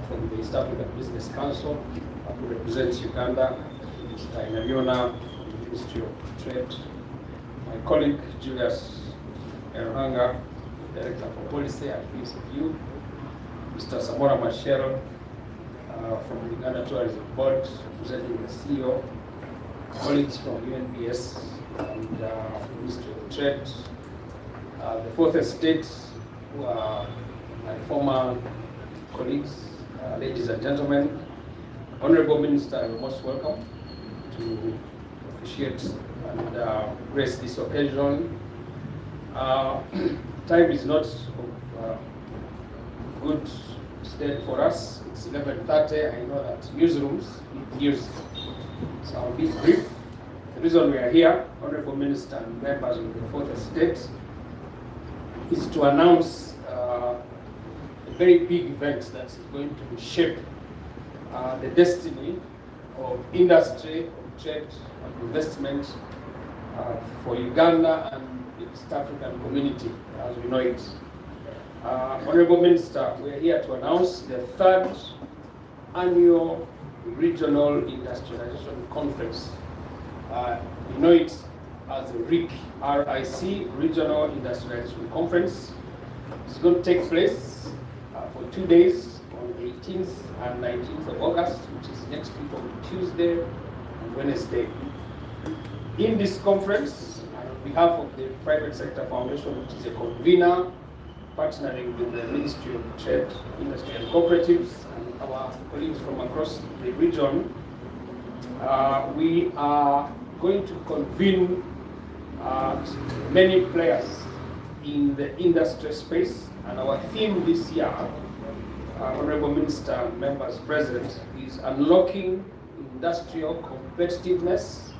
from the East African Business Council, who represents Uganda, Mr. Inariona, Ministry of Trade, my colleague Julius Erohanga, Director for Policy at PCU, Mr. Samora Machel from the Uganda Tourism Board, representing the CEO, colleagues from UNBS and Ministry of Trade, the Fourth Estate, who are my former colleagues, ladies and gentlemen. Honorable Minister, you're most welcome to officiate and grace this occasion. Time is not of good state for us. It's 11:30. I know that newsrooms need news, so I'll be brief. The reason we are here, Honorable Minister and members of the Fourth Estate, is to announce a very big event that is going to shape the destiny of industry, of trade, and investment for Uganda and the East African community as we know it. Honorable Minister, we are here to announce the third annual Regional Industrialization Conference. We know it as the RIC, RIC, Regional Industrialization Conference. It's going to take place for 2 days on the 18th and 19th of August, which is next week on Tuesday and Wednesday. In this conference, on behalf of the Private Sector Foundation, which is a convener, partnering with the Ministry of Trade, Industry and Cooperatives, and our colleagues from across the region, we are going to convene many players in the industry space, and our theme this year, Honorable Minister, members present, is unlocking industrial competitiveness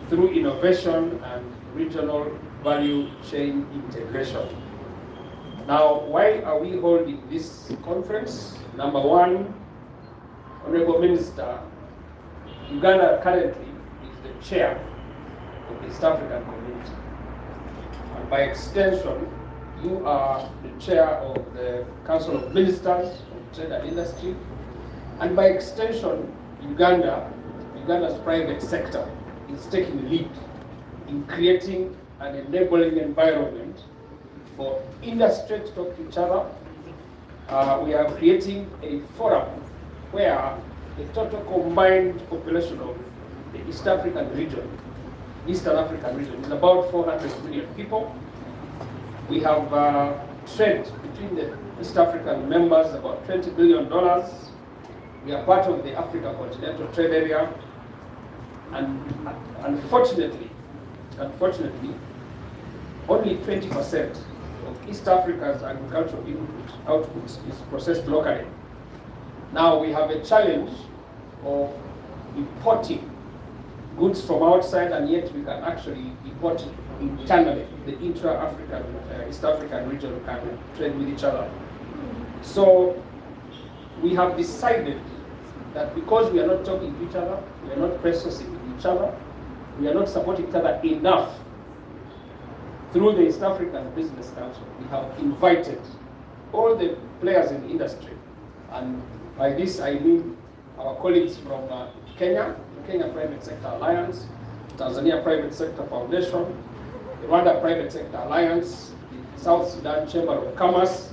through innovation and regional value chain integration. Now, why are we holding this conference? Number one, Honorable Minister, Uganda currently is the chair of the East African community. And by extension, you are the chair of the Council of Ministers of Trade and Industry. And by extension, Uganda's private sector is taking the lead in creating an enabling environment for industry to talk to each other. We are creating a forum where the total combined population of the Eastern African region is about 400 million people. We have trade between the East African members about $20 billion. We are part of the Africa Continental Trade Area, and unfortunately, only 20% of East Africa's agricultural output is processed locally. Now we have a challenge of importing goods from outside, and yet we can actually import internally. The intra-African, East African region can trade with each other. So we have decided that because we are not talking to each other, we are not processing with each other, we are not supporting each other enough, through the East African Business Council, we have invited all the players in the industry. And by this I mean our colleagues from Kenya, the Kenya Private Sector Alliance, Tanzania Private Sector Foundation, the Rwanda Private Sector Alliance, the South Sudan Chamber of Commerce,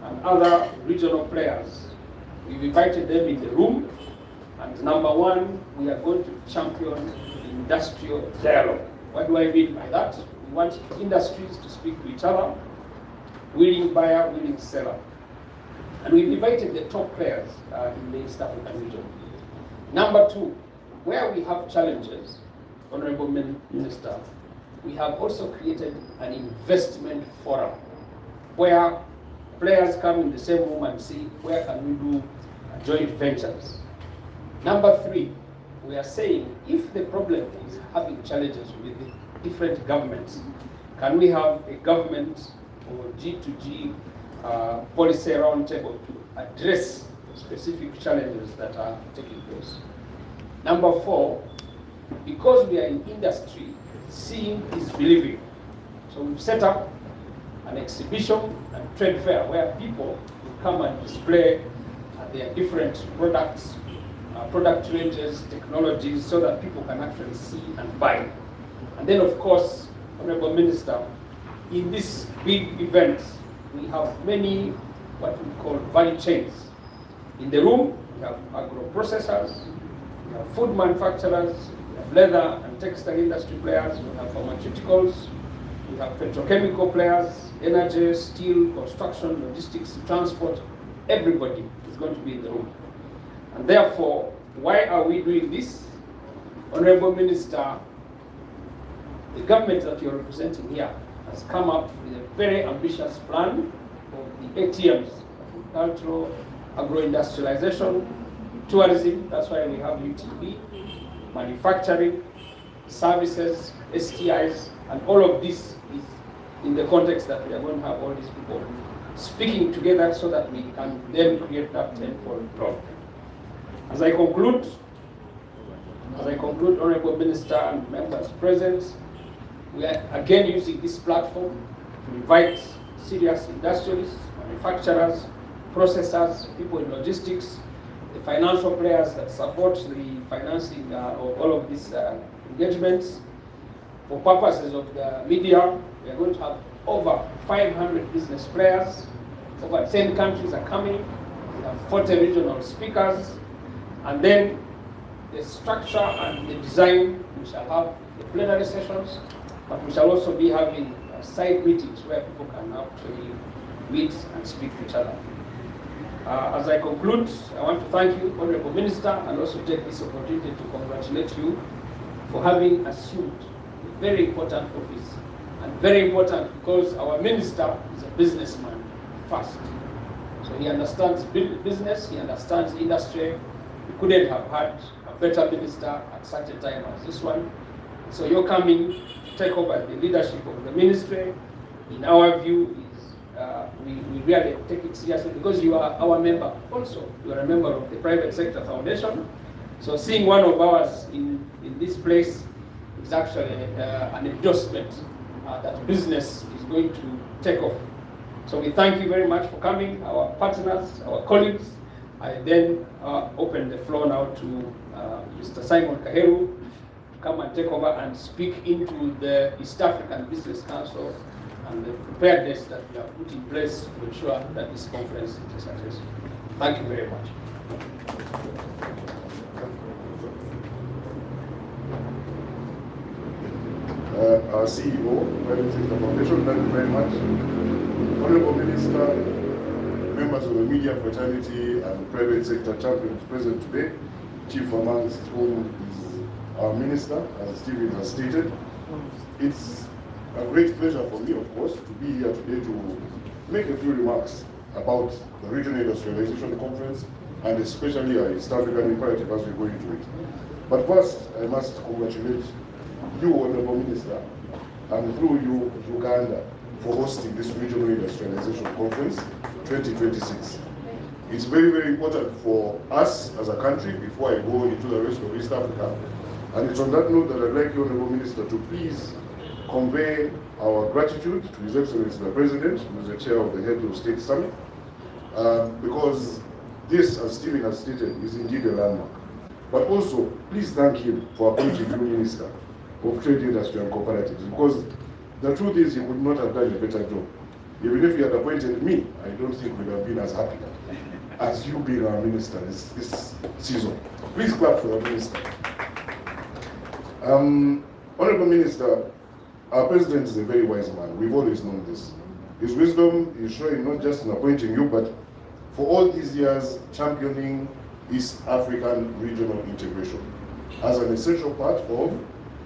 and other regional players. We've invited them in the room, and number one, we are going to champion industrial dialogue. What do I mean by that? We want industries to speak to each other, willing buyer, willing seller. And we've invited the top players in the East African region. Number two, where we have challenges, Honorable Minister, we have also created an investment forum where players come in the same room and see where can we do joint ventures. Number three, we are saying if the problem is having challenges with the different governments, can we have a government or G2G policy roundtable to address specific challenges that are taking place? Number four, because we are in industry, seeing is believing. So we've set up an exhibition and trade fair where people will come and display their different products, product ranges, technologies, so that people can actually see and buy. And then, of course, Honorable Minister, in this big event, we have many what we call value chains. In the room, we have agro-processors, we have food manufacturers, we have leather and textile industry players, we have pharmaceuticals, we have petrochemical players, energy, steel, construction, logistics, transport. Everybody is going to be in the room. And therefore, why are we doing this? Honorable Minister, the government that you're representing here has come up with a very ambitious plan of the ATMs, agricultural, agro-industrialization, tourism, that's why we have UTP, manufacturing, services, STIs, and all of this is in the context that we are going to have all these people speaking together so that we can then create that tenfold growth. As I conclude, Honorable Minister and members present, we are again using this platform to invite serious industrialists, manufacturers, processors, people in logistics, the financial players that support the financing of all of these engagements. For purposes of the media, we are going to have over 500 business players, over 10 countries are coming, we have 40 regional speakers, and then the structure and the design, we shall have the plenary sessions, but we shall also be having side meetings where people can actually meet and speak to each other. As I conclude, I want to thank you, Honorable Minister, and also take this opportunity to congratulate you for having assumed a very important office. And very important because our minister is a businessman first. So he understands business, he understands industry. We couldn't have had a better minister at such a time as this one. So you're coming to take over the leadership of the ministry. In our view, we really take it seriously because you are our member also. You are a member of the Private Sector Foundation. So seeing one of ours in this place is actually an endorsement that business is going to take off. So we thank you very much for coming, our partners, our colleagues. I then open the floor now to Mr. Simon Kaheru to come and take over and speak into the East African Business Council and the preparedness that we have put in place to ensure that this conference is a success. Thank you very much. Our CEO, Private Sector Foundation, thank you very much. Honorable Minister, members of the media fraternity and private sector champions present today, chief amongst whom is our minister, as Stephen has stated. It's a great pleasure for me, of course, to be here today to make a few remarks about the Regional Industrialization Conference and especially our East African imperative as we go into it. But first, I must congratulate you, Honorable Minister, and through you, Uganda, for hosting this Regional Industrialization Conference 2026. It's very, very important for us as a country before I go into the rest of East Africa. And it's on that note that I'd like you, Honorable Minister, to please convey our gratitude to His Excellency the President, who is the chair of the Head of State Summit, because this, as Stephen has stated, is indeed a landmark. But also, please thank him for appointing you Minister of Trade, Industry and Cooperatives, because the truth is he could not have done a better job. Even if he had appointed me, I don't think we'd have been as happy as you being our minister this season. Please clap for the minister. Honorable Minister, our president is a very wise man. We've always known this. His wisdom is showing not just in appointing you, but for all these years championing East African regional integration as an essential part of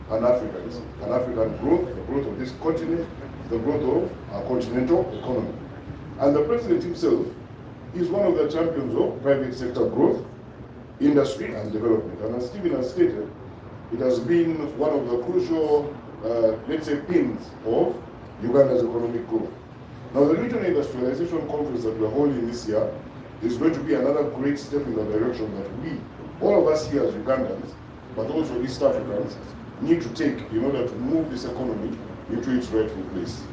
Pan-African growth, the growth of this continent, the growth of our continental economy. And the president himself is one of the champions of private sector growth, industry and development. And as Stephen has stated, it has been one of the crucial, let's say, pins of Uganda's economic growth. Now, the Regional Industrialization Conference that we're holding this year is going to be another great step in the direction that we, all of us here as Ugandans, but also East Africans, need to take in order to move this economy into its rightful place.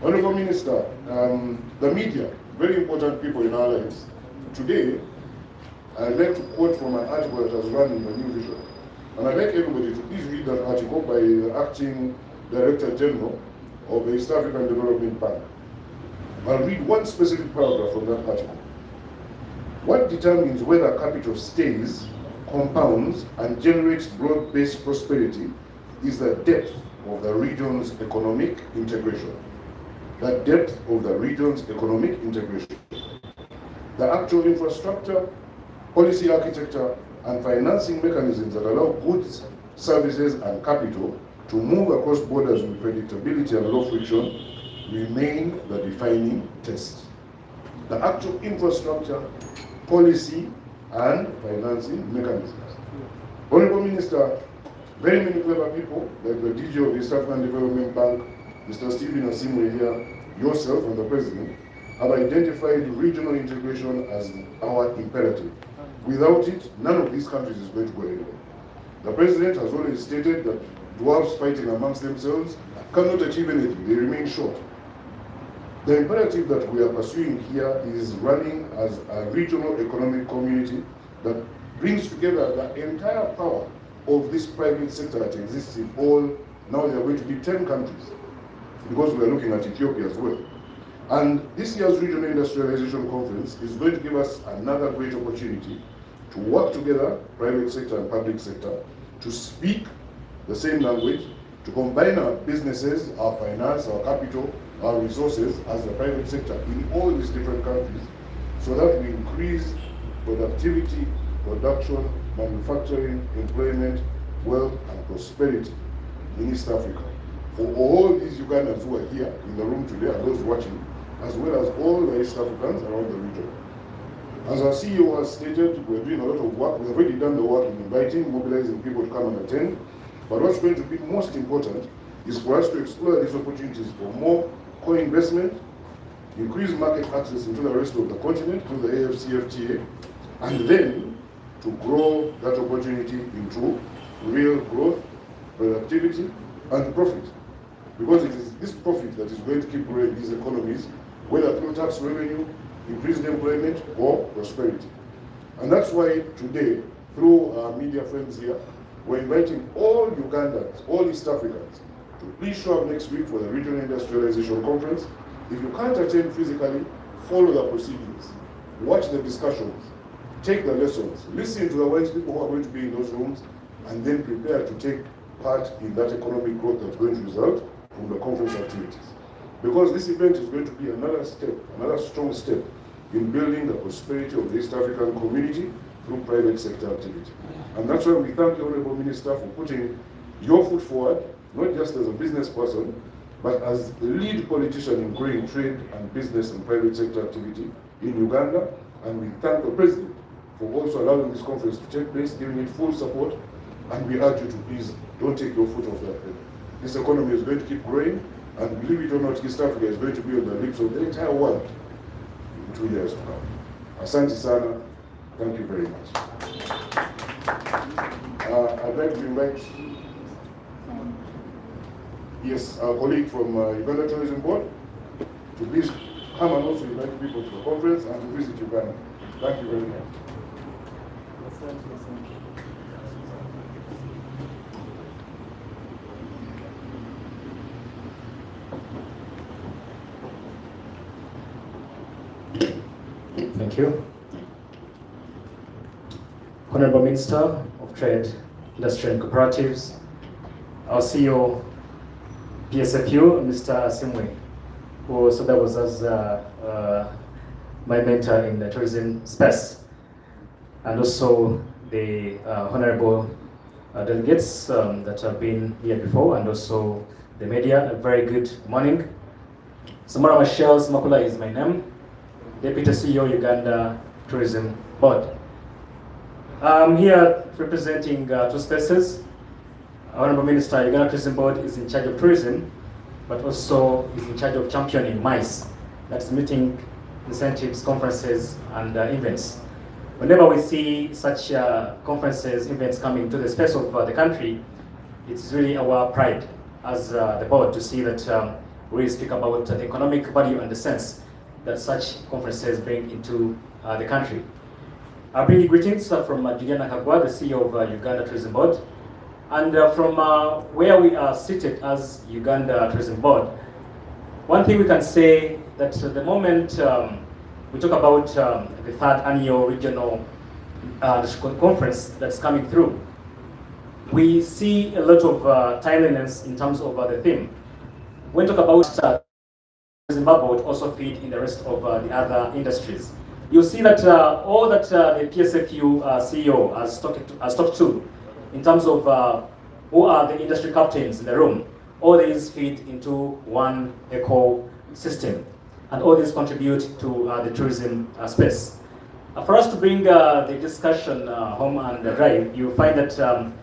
Honorable Minister, the media, very important people in our lives. Today, I'd like to quote from an article that has run in the New Vision. And I'd like everybody to please read that article by the Acting Director General of the East African Development Bank. I'll read one specific paragraph from that article. What determines whether capital stays, compounds, and generates broad-based prosperity is the depth of the region's economic integration. The depth of the region's economic integration. The actual infrastructure, policy architecture, and financing mechanisms that allow goods, services, and capital to move across borders with predictability and low friction remain the defining test. The actual infrastructure, policy, and financing mechanisms. Honorable Minister, very many clever people, like the DG of the East African Development Bank, Mr. Stephen Asimwe here, yourself and the President, have identified regional integration as our imperative. Without it, none of these countries is going to go anywhere. The President has already stated that dwarfs fighting amongst themselves cannot achieve anything, they remain short. The imperative that we are pursuing here is running as a regional economic community that brings together the entire power of this private sector that exists in all, now there are going to be 10 countries, because we are looking at Ethiopia as well. And this year's Regional Industrialization Conference is going to give us another great opportunity to work together, private sector and public sector, to speak the same language, to combine our businesses, our finance, our capital, our resources as the private sector in all these different countries, so that we increase productivity, production, manufacturing, employment, wealth, and prosperity in East Africa. For all these Ugandans who are here in the room today and those watching, as well as all the East Africans around the region. As our CEO has stated, we're doing a lot of work. We've already done the work in inviting, mobilizing people to come and attend. But what's going to be most important is for us to explore these opportunities for more co-investment, increase market access into the rest of the continent through the AFCFTA, and then to grow that opportunity into real growth, productivity, and profit. Because it is this profit that is going to keep growing these economies, whether through tax revenue, increased employment, or prosperity. And that's why today, through our media friends here, we're inviting all Ugandans, all East Africans, to please show up next week for the Regional Industrialization Conference. If you can't attend physically, follow the proceedings, watch the discussions, take the lessons, listen to the wise people who are going to be in those rooms, and then prepare to take part in that economic growth that's going to result from the conference activities. Because this event is going to be another step, another strong step in building the prosperity of the East African community through private sector activity. And that's why we thank the Honorable Minister for putting your foot forward, not just as a business person, but as the lead politician in growing trade and business and private sector activity in Uganda. And we thank the President for also allowing this conference to take place, giving it full support. And we urge you to please don't take your foot off that pedal. This economy is going to keep growing, and believe it or not, East Africa is going to be on the lips of the entire world in 2 years to come. Asante sana. Thank you very much. I'd like to invite, yes, our colleague from Uganda Tourism Board to please come and also invite people to the conference and to visit Uganda. Thank you very much. Thank you. Honorable Minister of Trade, Industry and Cooperatives, our CEO, PSFU, Mr. Asimwe, who also that was as my mentor in the tourism space, and also the honorable delegates that have been here before, and also the media. A very good morning. Samara Michelle Simakula is my name, Deputy CEO, Uganda Tourism Board. I'm here representing two spaces. Honorable Minister, Uganda Tourism Board is in charge of tourism, but also is in charge of championing MICE, that's meeting, incentives, conferences, and events. Whenever we see such conferences, events coming to the space of the country, it's really our pride as the board to see that we speak about the economic value and the sense that such conferences bring into the country. I bring you greetings from Juliana Kagwa, the CEO of Uganda Tourism Board. And from where we are seated as Uganda Tourism Board, one thing we can say that the moment we talk about the third annual regional conference that's coming through, we see a lot of timeliness in terms of the theme. When we talk about Zimbabwe would also feed in the rest of the other industries. You'll see that all that the PSFU CEO has talked to in terms of who are the industry captains in the room, all these feed into one ecosystem, and all these contribute to the tourism space. For us to bring the discussion home and drive, you find that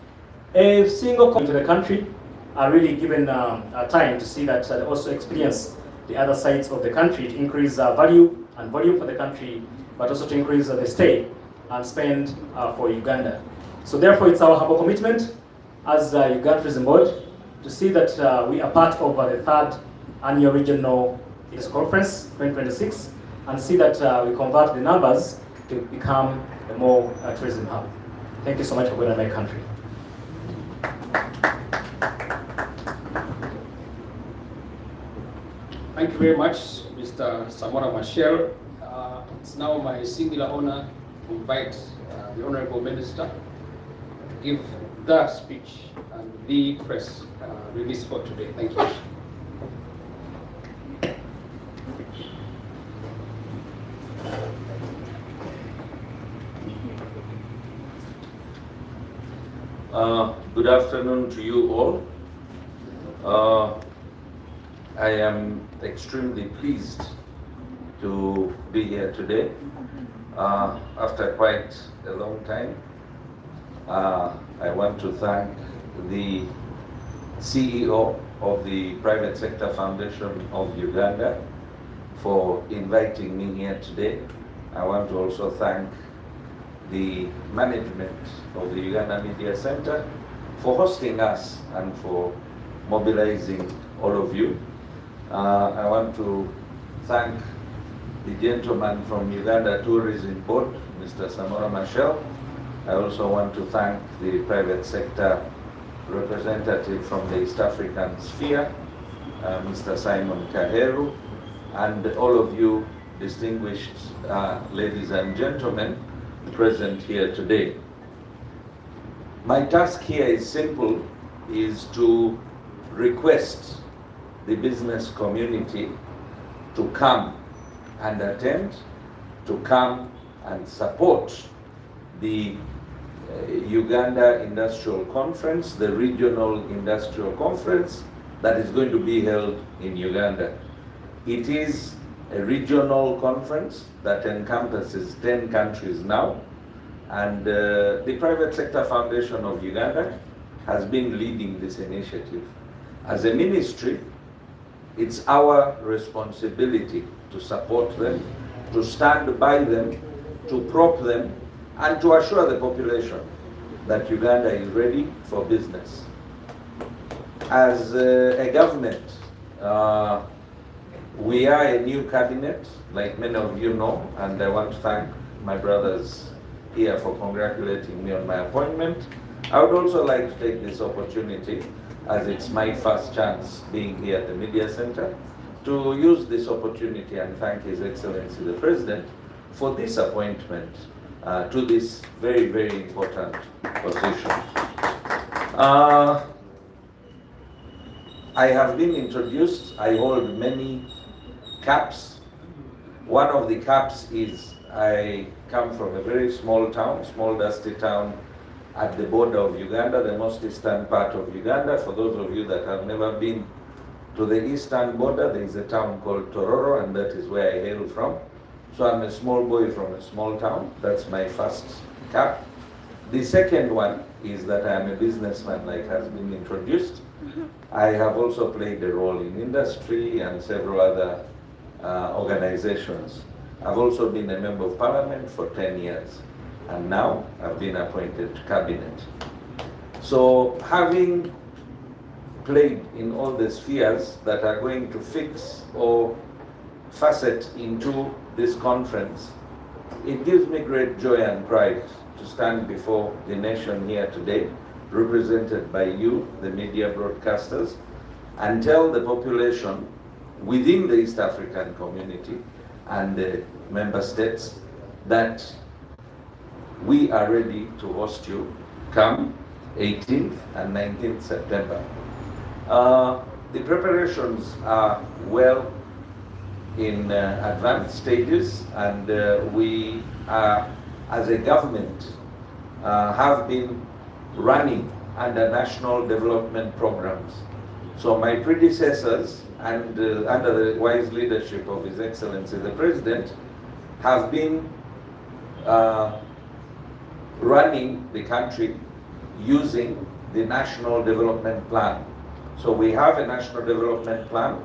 a single country to the country are really given time to see that they also experience the other sides of the country to increase value and volume for the country, but also to increase the stay and spend for Uganda. So therefore, it's our humble commitment as Uganda Tourism Board to see that we are part of the third annual regional conference 2026 and see that we convert the numbers to become a more tourism hub. Thank you so much for going to my country. Thank you very much, Mr. Samora Machel. It's now my singular honor to invite the Honorable Minister to give that speech and the press release for today. Thank you. Good afternoon to you all. I am extremely pleased to be here today after quite a long time. I want to thank the CEO of the Private Sector Foundation of Uganda for inviting me here today. I want to also thank the management of the Uganda Media Centre for hosting us and for mobilizing all of you. I want to thank the gentleman from Uganda Tourism Board, Mr. Samora Machel. I also want to thank the private sector representative from the East African sphere, Mr. Simon Kaheru, and all of you distinguished ladies and gentlemen present here today. My task here is simple, is to request the business community to come and attend, to come and support the Uganda Industrial Conference, the Regional Industrial Conference that is going to be held in Uganda. It is a regional conference that encompasses 10 countries now, and the Private Sector Foundation of Uganda has been leading this initiative. As a ministry, it's our responsibility to support them, to stand by them, to prop them, and to assure the population that Uganda is ready for business. As a government, we are a new cabinet, like many of you know, and I want to thank my brothers here for congratulating me on my appointment. I would also like to take this opportunity, as it's my first chance being here at the Media Centre, to use this opportunity and thank His Excellency the President for this appointment to this very, very important position. I have been introduced. I hold many caps. One of the caps is I come from a very small town, small dusty town at the border of Uganda, the most eastern part of Uganda. For those of you that have never been to the eastern border, there is a town called Tororo, and that is where I hail from. So I'm a small boy from a small town. That's my first cap. The second one is that I am a businessman, like has been introduced. I have also played a role in industry and several other organizations. I've also been a member of parliament for 10 years, and now I've been appointed to cabinet. So having played in all the spheres that are going to fix or facet into this conference, It gives me great joy and pride to stand before the nation here today, represented by you, the media broadcasters, and tell the population within the East African community and the member states that we are ready to host you come 18th and 19th September. The preparations are well in advanced stages, and we are, as a government, have been running under national development programs. So my predecessors, and under the wise leadership of His Excellency the President, have been running the country using the National Development Plan. So we have a National Development Plan.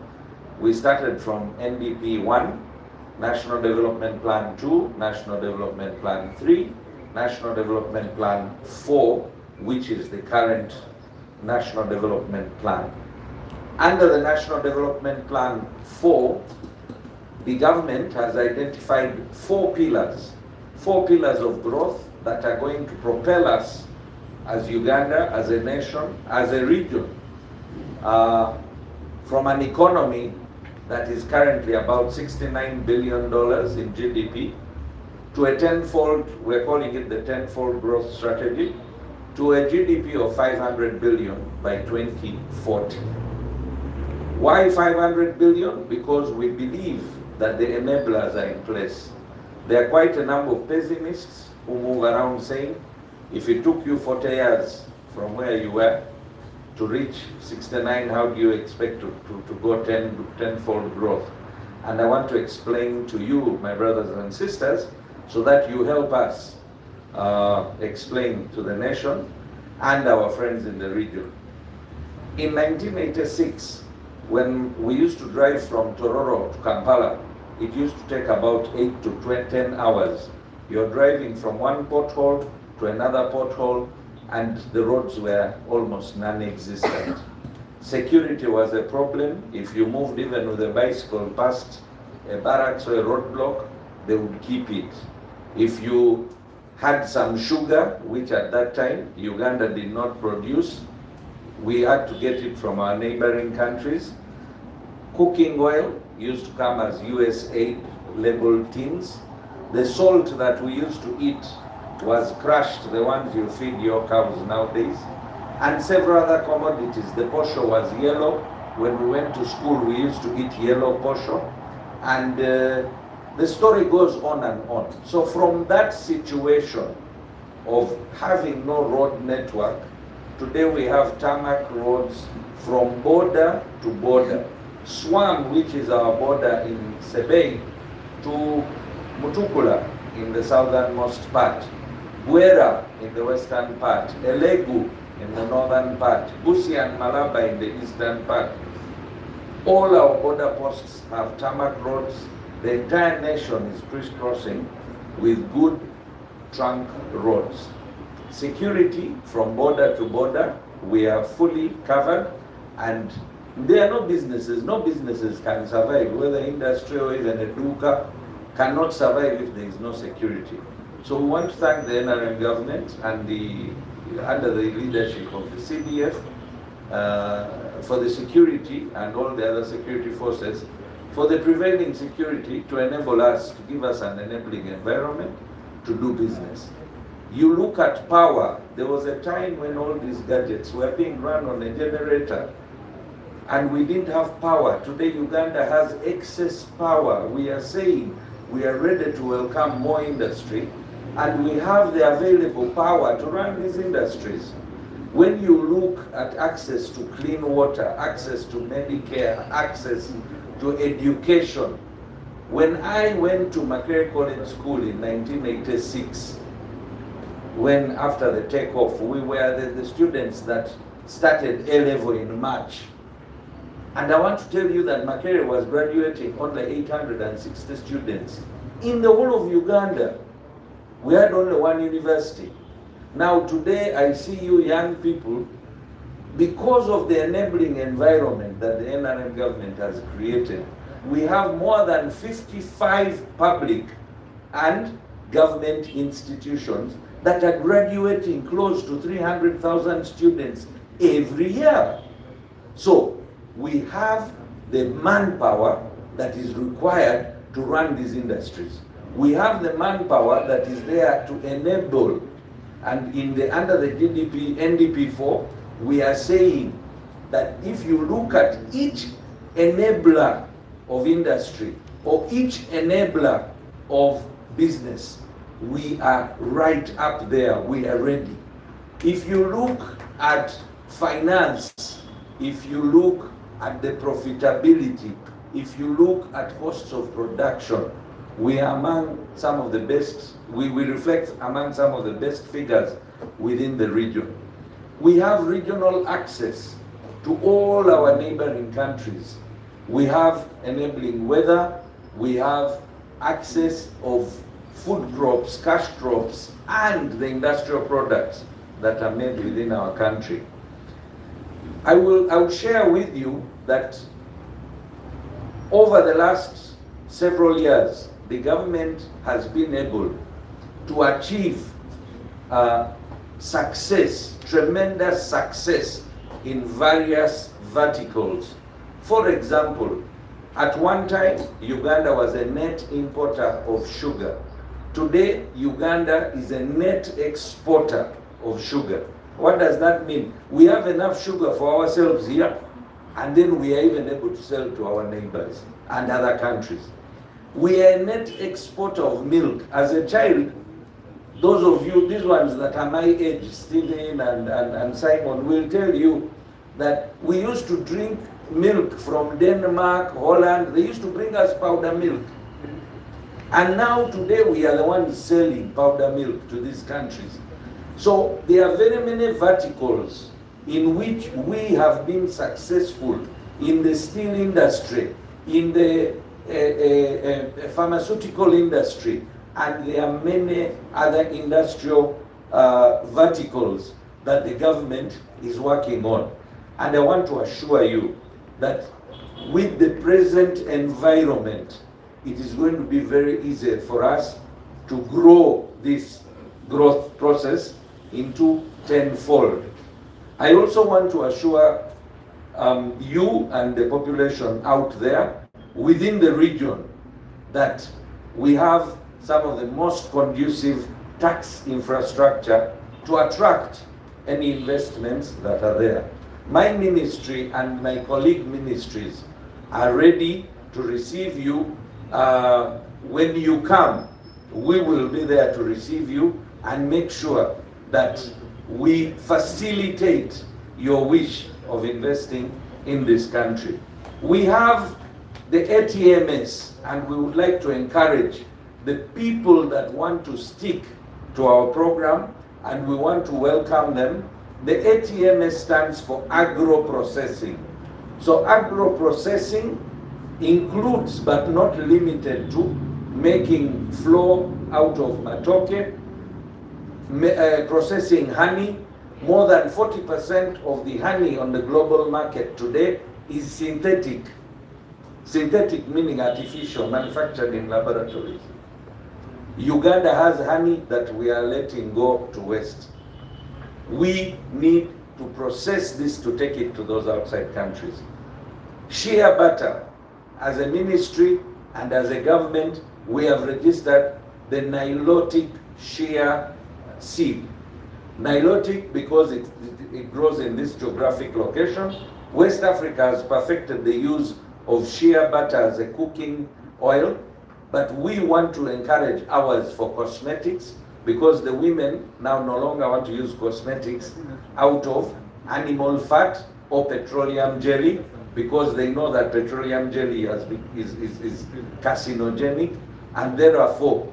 We started from NDP 1, National Development Plan 2, National Development Plan 3, National Development Plan 4, which is the current National Development Plan. Under the National Development Plan 4, the government has identified 4 pillars of growth that are going to propel us as Uganda, as a nation, as a region, from an economy that is currently about $69 billion in GDP to a tenfold, we're calling it the tenfold growth strategy, to a GDP of 500 billion by 2040. Why 500 billion? Because we believe that the enablers are in place. There are quite a number of pessimists who move around saying, if it took you 40 years from where you were to reach 69, how do you expect to go tenfold growth? And I want to explain to you, my brothers and sisters, so that you help us explain to the nation and our friends in the region. In 1986, when we used to drive from Tororo to Kampala, it used to take about 8 to 10 hours. You're driving from one pothole to another pothole, and the roads were almost non-existent. Security was a problem. If you moved even with a bicycle past a barracks or a roadblock, they would keep it. If you had some sugar, which at that time Uganda did not produce, we had to get it from our neighboring countries. Cooking oil used to come as USAID labeled tins. The salt that we used to eat was crushed, the ones you feed your cows nowadays, and several other commodities. The posho was yellow. When we went to school, we used to eat yellow posho, and the story goes on and on. So from that situation of having no road network, today we have tarmac roads from border to border. Swam, which is our border in Sebei, to Mutukula in the southernmost part, Bwera in the western part, Elegu in the northern part, Busia and Malaba in the eastern part. All our border posts have tarmac roads. The entire nation is crisscrossing with good trunk roads. Security from border to border, we are fully covered, and there are no businesses can survive, whether industry or even a duka cannot survive if there is no security. So we want to thank the NRM government and under the leadership of the CDF for the security and all the other security forces, for the prevailing security to enable us, to give us an enabling environment to do business. You look at power, there was a time when all these gadgets were being run on a generator, and we didn't have power. Today Uganda has excess power. We are saying we are ready to welcome more industry, and we have the available power to run these industries. When you look at access to clean water, access to Medicare, access to education. When I went to Makerere College School in 1986, when after the takeoff, we were the students that started A-level in March. And I want to tell you that Makerere was graduating only 860 students. In the whole of Uganda, we had only one university. Now today I see you young people, because of the enabling environment that the NRM government has created, we have more than 55 public and government institutions that are graduating close to 300,000 students every year. So we have the manpower that is required to run these industries. We have the manpower that is there to enable, and under the NDP4, we are saying that if you look at each enabler of industry or each enabler of business, we are right up there, we are ready. If you look at finance, if you look at the profitability, if you look at costs of production, we are among some of the best, we reflect among some of the best figures within the region. We have regional access to all our neighboring countries. We have enabling weather, we have access of food crops, cash crops, and the industrial products that are made within our country. I will share with you that over the last several years, the government has been able to achieve success, tremendous success in various verticals. For example, at one time, Uganda was a net importer of sugar. Today, Uganda is a net exporter of sugar. What does that mean? We have enough sugar for ourselves here, and then we are even able to sell to our neighbors and other countries. We are a net exporter of milk. As a child, those of you, these ones that are my age, Stephen and Simon, will tell you that we used to drink milk from Denmark, Holland. They used to bring us powder milk. And now today we are the ones selling powder milk to these countries. So there are very many verticals in which we have been successful in the steel industry, in the pharmaceutical industry, and there are many other industrial verticals that the government is working on. And I want to assure you that with the present environment, it is going to be very easy for us to grow this growth process into tenfold. I also want to assure you and the population out there within the region that we have some of the most conducive tax infrastructure to attract any investments that are there. My ministry and my colleague ministries are ready to receive you. When you come, we will be there to receive you and make sure that we facilitate your wish of investing in this country. We have the ATMS, and we would like to encourage the people that want to stick to our program, and we want to welcome them. The ATMS stands for agro-processing. So agro-processing includes, but not limited to, making flour out of matoke, processing honey. More than 40% of the honey on the global market today is synthetic. Synthetic meaning artificial, manufactured in laboratories. Uganda has honey that we are letting go to waste. We need to process this to take it to those outside countries. Shea butter, as a ministry and as a government, we have registered the nilotic shea seed. Nilotic because it grows in this geographic location. West Africa has perfected the use of shea butter as a cooking oil, but we want to encourage ours for cosmetics, because the women now no longer want to use cosmetics out of animal fat or petroleum jelly, because they know that petroleum jelly is carcinogenic, and therefore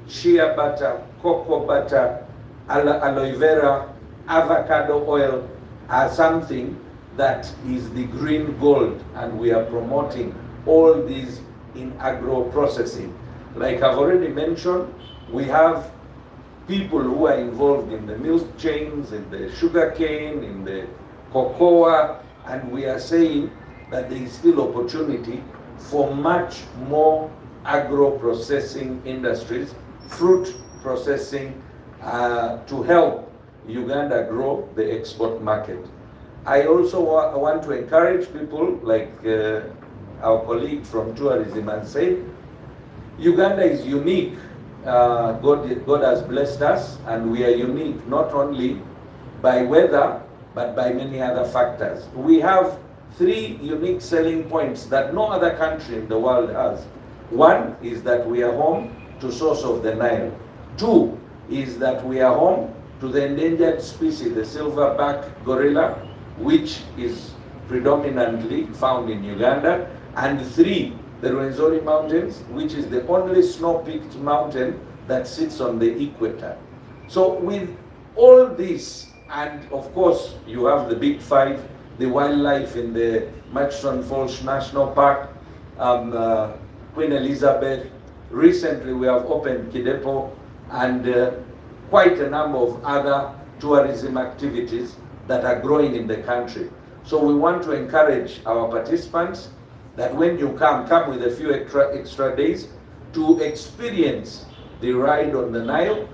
shea butter, cocoa butter, aloe vera, avocado oil are something that is the green gold, and we are promoting all these in agro-processing. Like I've already mentioned, we have people who are involved in the milk chains, in the sugar cane, in the cocoa, and we are saying that there is still opportunity for much more agro-processing industries fruit processing to help Uganda grow the export market. I also want to encourage people like our colleague from tourism and say, Uganda is unique. God has blessed us, and we are unique not only by weather, but by many other factors. We have 3 unique selling points that no other country in the world has. One is that we are home to source of the Nile. 2 is that we are home to the endangered species, the silverback gorilla, which is predominantly found in Uganda. And 3, the Rwenzori Mountains, which is the only snow-peaked mountain that sits on the equator. So with all this, and of course you have the big 5, the wildlife in the Murchison Falls National Park, Queen Elizabeth. Recently we have opened Kidepo, and quite a number of other tourism activities that are growing in the country. So we want to encourage our participants that when you come with a few extra days to experience the ride on the Nile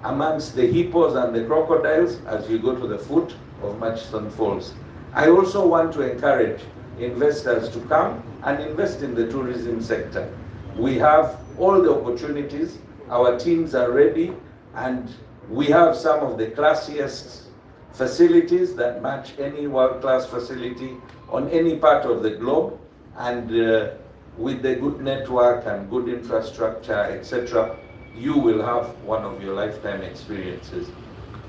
amongst the hippos and the crocodiles as you go to the foot of Murchison Falls. I also want to encourage investors to come and invest in the tourism sector. We have all the opportunities, our teams are ready, and we have some of the classiest facilities that match any world-class facility on any part of the globe, and with the good network and good infrastructure, etc., you will have one of your lifetime experiences.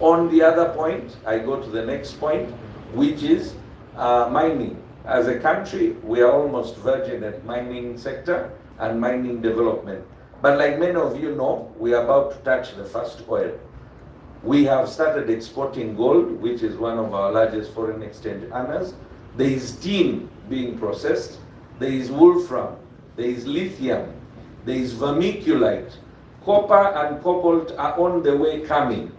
On the other point, I go to the next point, which is mining. As a country, we are almost virgin at mining sector and mining development. But like many of you know, we are about to touch the first oil. We have started exporting gold, which is one of our largest foreign exchange earners. There is tin being processed. There is wolfram. There is lithium. There is vermiculite. Copper and cobalt are on the way coming.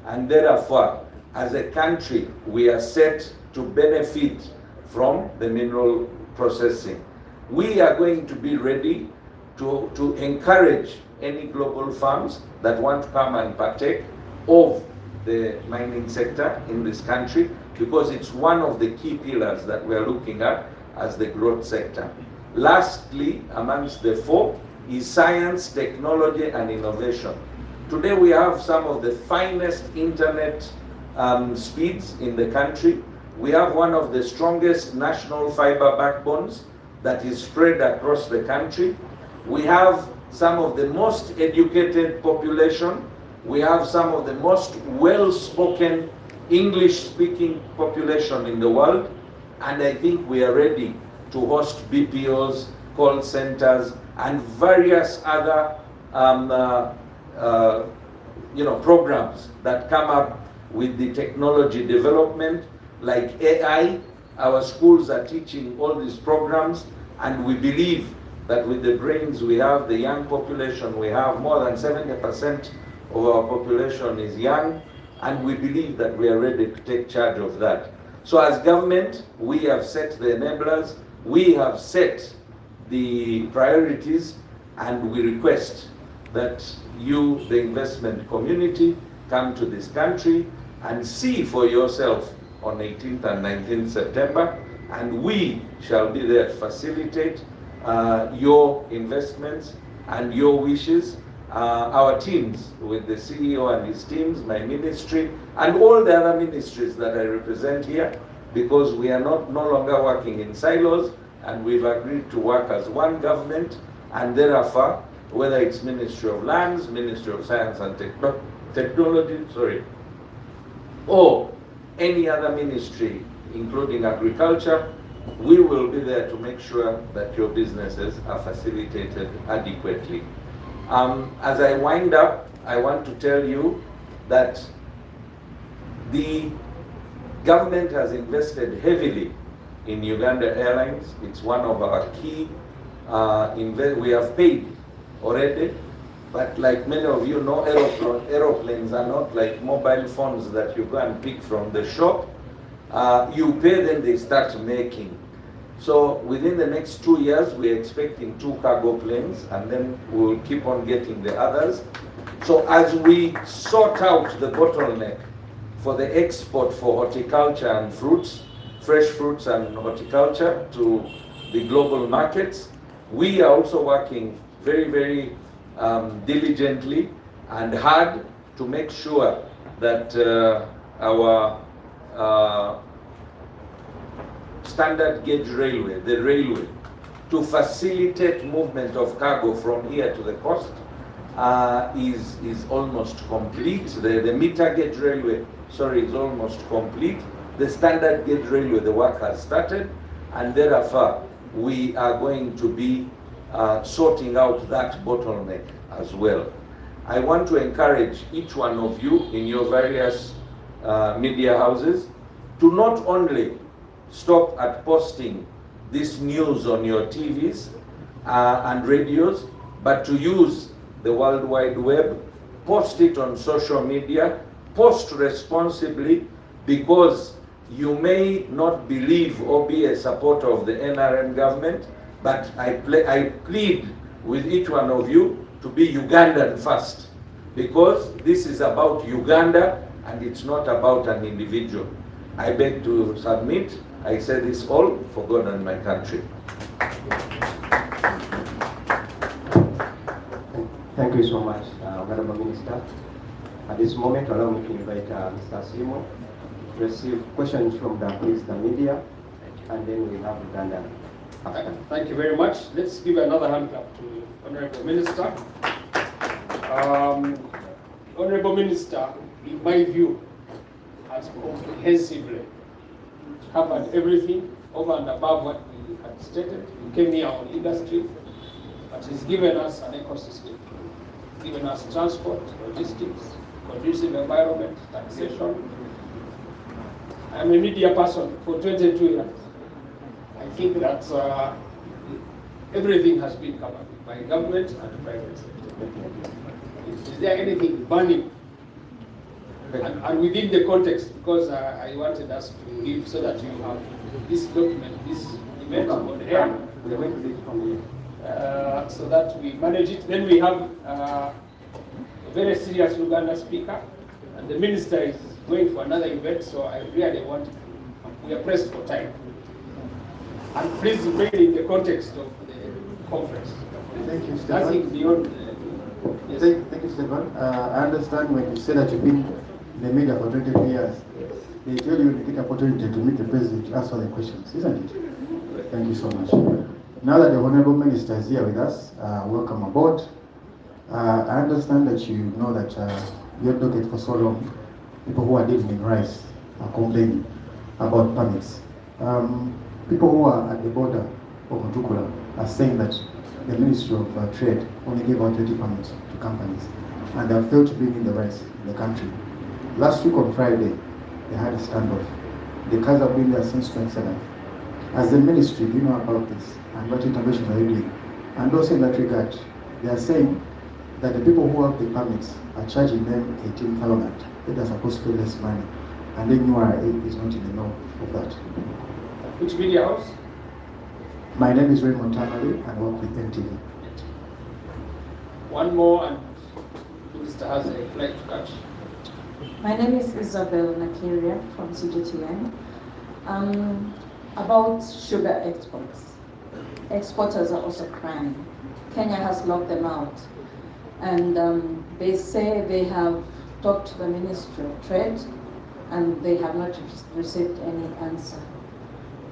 And therefore, as a country, we are set to benefit from the mineral processing. We are going to be ready to encourage any global firms that want to come and partake of the mining sector in this country, because it's one of the key pillars that we are looking at as the growth sector. Lastly, amongst the 4 is science, technology, and innovation. Today we have some of the finest internet speeds in the country. We have one of the strongest national fiber backbones that is spread across the country. We have some of the most educated population. We have some of the most well-spoken English-speaking population in the world. And I think we are ready to host BPOs, call centers, and various other programs that come up with the technology development, like AI. Our schools are teaching all these programs, and we believe that with the brains we have, the young population we have, more than 70% of our population is young, and we believe that we are ready to take charge of that. So as government, we have set the enablers, we have set the priorities, and we request that you, the investment community, come to this country and see for yourself on 18th and 19th September, and we shall be there to facilitate your investments and your wishes. Our teams, with the CEO and his teams, my ministry, and all the other ministries that I represent here, because we are no longer working in silos, and we've agreed to work as one government, and therefore, whether it's Ministry of Lands, Ministry of Science and Technology, or any other ministry, including agriculture, we will be there to make sure that your businesses are facilitated adequately. As I wind up, I want to tell you that the government has invested heavily in Uganda Airlines. It's one of our key we have paid already, but like many of you know, aeroplanes are not like mobile phones that you go and pick from the shop. You pay, then they start making. So within the next 2 years, we're expecting 2 cargo planes, and then we'll keep on getting the others. So as we sort out the bottleneck for the export for horticulture and fruits, fresh fruits and horticulture to the global markets, we are also working very, very diligently and hard to make sure that our standard gauge railway, the railway, to facilitate movement of cargo from here to the coast is almost complete. The meter gauge railway, is almost complete. The standard gauge railway, the work has started, and thereafter we are going to be sorting out that bottleneck as well. I want to encourage each one of you in your various media houses to not only stop at posting this news on your TVs and radios, but to use the World Wide Web, post it on social media, post responsibly, because you may not believe or be a supporter of the NRM government, but I plead with each one of you to be Ugandan first, because this is about Uganda and it's not about an individual. I beg to submit. I say this all for God and my country. Thank you so much, Honorable Minister. At this moment, allow me to invite Mr. Simo to receive questions from the media, and then we have Uganda. Thank you very much. Let's give another hand clap to Honorable Minister. Honorable Minister, in my view, has comprehensively covered everything over and above what we had stated. We came here on industry, but he's given us an ecosystem. He's given us transport, logistics, conducive environment, taxation. I'm a media person for 22 years. I think that everything has been covered by government and private sector. Is there anything burning? And within the context, because I wanted us to give so that you have this document, this event on air, so that we manage it. Then we have a very serious Uganda speaker, and the minister is going for another event, so I really want to, we are pressed for time. And please remain in the context of the conference. Thank you, Stefan. Nothing beyond. Yes. Thank you, Stefan. I understand when you say that you've been in the media for 23 years, they tell you to get opportunity to meet the president to ask all the questions, isn't it? Thank you so much. Now that the Honorable Minister is here with us, welcome aboard. I understand that you know that your docket for so long, people who are dealing in rice are complaining about permits. People who are at the border of Mutukula are saying that the Ministry of Trade only gave out 30 permits to companies, and they have failed to bring in the rice in the country. Last week on Friday, they had a standoff. The cars have been there since 27. As the ministry, do you know about this? And what intervention are you doing? And also in that regard, they are saying that the people who have the permits are charging them 18,000. They are supposed to pay less money. And then URA is not in the know of that. Which media house? My name is Raymond Tamale, and I work with NTV. One more, and the minister has a flight to catch. My name is Isabel Nakiria from CGTN. About sugar exports. Exporters are also crying. Kenya has locked them out. And they say they have talked to the Ministry of Trade and they have not received any answer.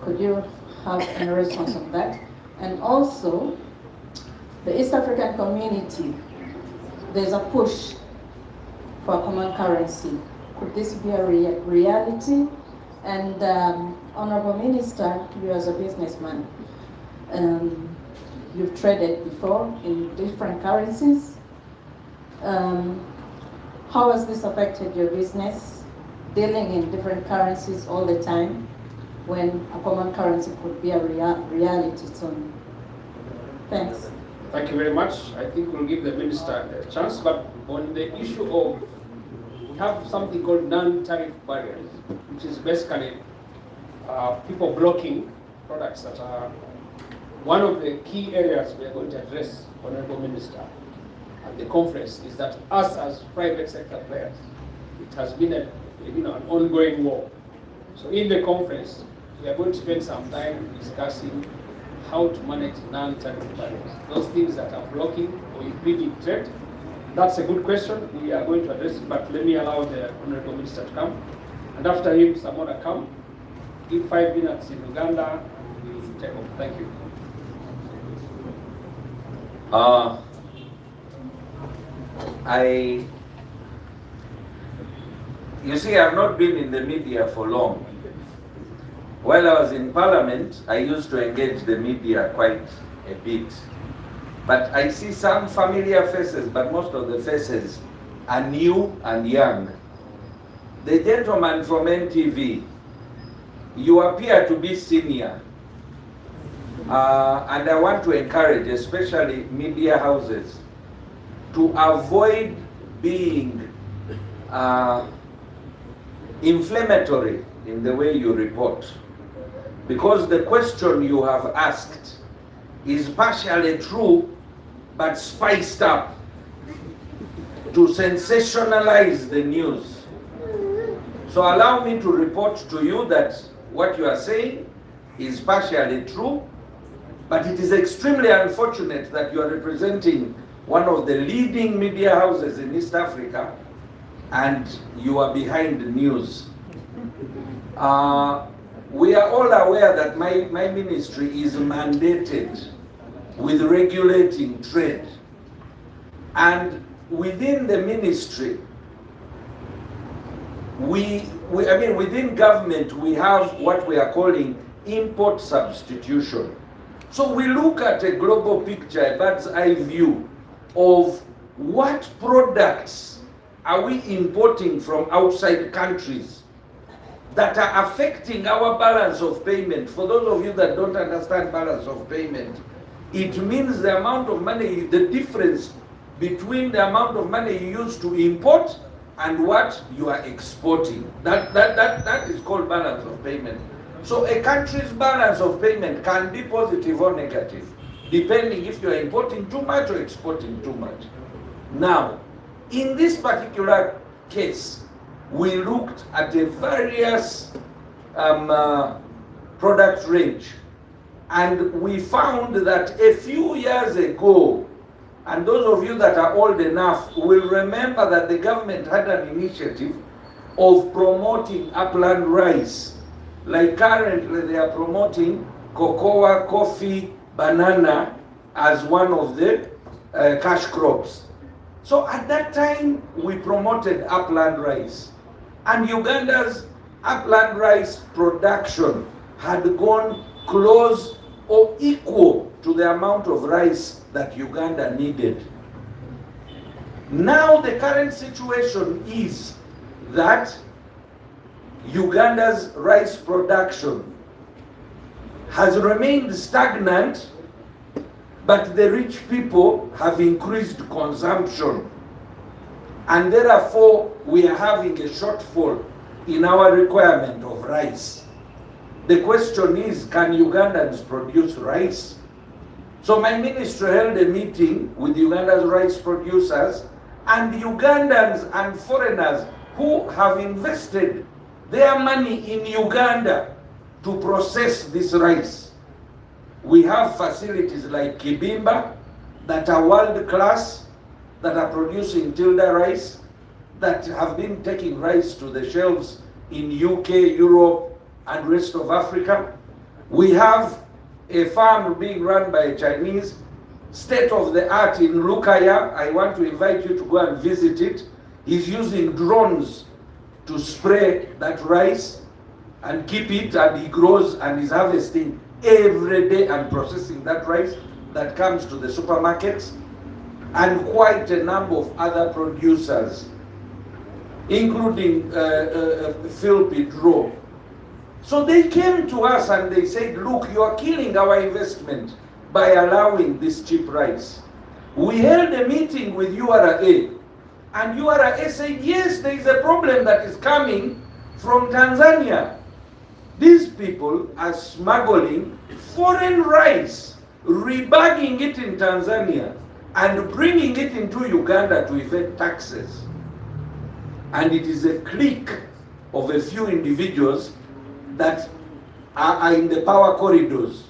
Could you have a response on that? And also, the East African community, there's a push for a common currency. Could this be a reality? And Honorable Minister, you as a businessman, you've traded before in different currencies. How has this affected your business, dealing in different currencies all the time, when a common currency could be a reality soon? Thanks. Thank you very much. I think we'll give the minister a chance, but on the issue of, we have something called non-tariff barriers, which is basically people blocking products that are one of the key areas we are going to address, Honorable Minister. at the conference is that us as private sector players, it has been an ongoing war. So in the conference, we are going to spend some time discussing how to manage non-tariff barriers, those things that are blocking or impeding trade. That's a good question. We are going to address it, but let me allow the Honorable Minister to come. And after him, some other come. Give 5 minutes in Uganda, we will take off. Thank you. You see, I've not been in the media for long. While I was in Parliament, I used to engage the media quite a bit. But I see some familiar faces, but most of the faces are new and young. The gentleman from NTV, you appear to be senior. And I want to encourage, especially media houses, to avoid being inflammatory in the way you report. Because the question you have asked is partially true, but spiced up to sensationalize the news. So allow me to report to you that what you are saying is partially true, but it is extremely unfortunate that you are representing one of the leading media houses in East Africa and you are behind the news. We are all aware that my ministry is mandated with regulating trade. And within the ministry, within government, we have what we are calling import substitution. So we look at a global picture, a bird's eye view of what products are we importing from outside countries that are affecting our balance of payment. For those of you that don't understand balance of payment, it means the amount of money, the difference between the amount of money you use to import and what you are exporting. That is called balance of payment. So a country's balance of payment can be positive or negative, depending if you are importing too much or exporting too much. Now, in this particular case, we looked at a various product range, and we found that a few years ago, and those of you that are old enough will remember that the government had an initiative of promoting upland rice. Like currently they are promoting cocoa, coffee, banana as one of the cash crops. So at that time we promoted upland rice. And Uganda's upland rice production had gone close or equal to the amount of rice that Uganda needed. Now the current situation is that Uganda's rice production has remained stagnant, but the rich people have increased consumption. And therefore, we are having a shortfall in our requirement of rice. The question is, can Ugandans produce rice? So my ministry held a meeting with Uganda's rice producers and Ugandans and foreigners who have invested their money in Uganda to process this rice. We have facilities like Kibimba that are world class, that are producing Tilda rice, that have been taking rice to the shelves in UK, Europe, and rest of Africa. We have a farm being run by a Chinese, state of the art in Lukaya. I want to invite you to go and visit it. He's using drones to spray that rice and keep it, and he grows and is harvesting every day and processing that rice that comes to the supermarkets, and quite a number of other producers, including Phil Pedro. So they came to us and they said, look, you are killing our investment by allowing this cheap rice. We held a meeting with URA, and URA said, yes, there is a problem that is coming from Tanzania. These people are smuggling foreign rice, rebagging it in Tanzania, and bringing it into Uganda to evade taxes. And it is a clique of a few individuals that are in the power corridors.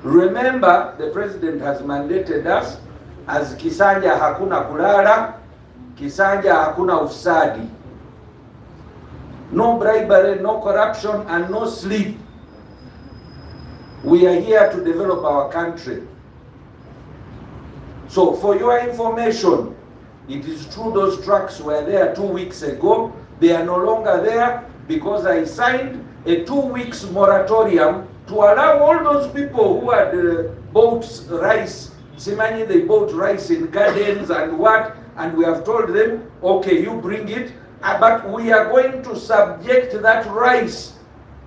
Remember, the president has mandated us as Kisanja hakuna kulala, Kisanja hakuna ufisadi. No bribery, no corruption, and no sleep. We are here to develop our country. So for your information, it is true those trucks were there 2 weeks ago. They are no longer there because I signed a 2 weeks moratorium to allow all those people who had bought rice, Simani, they bought rice in gardens and what, and we have told them, okay, you bring it, but we are going to subject that rice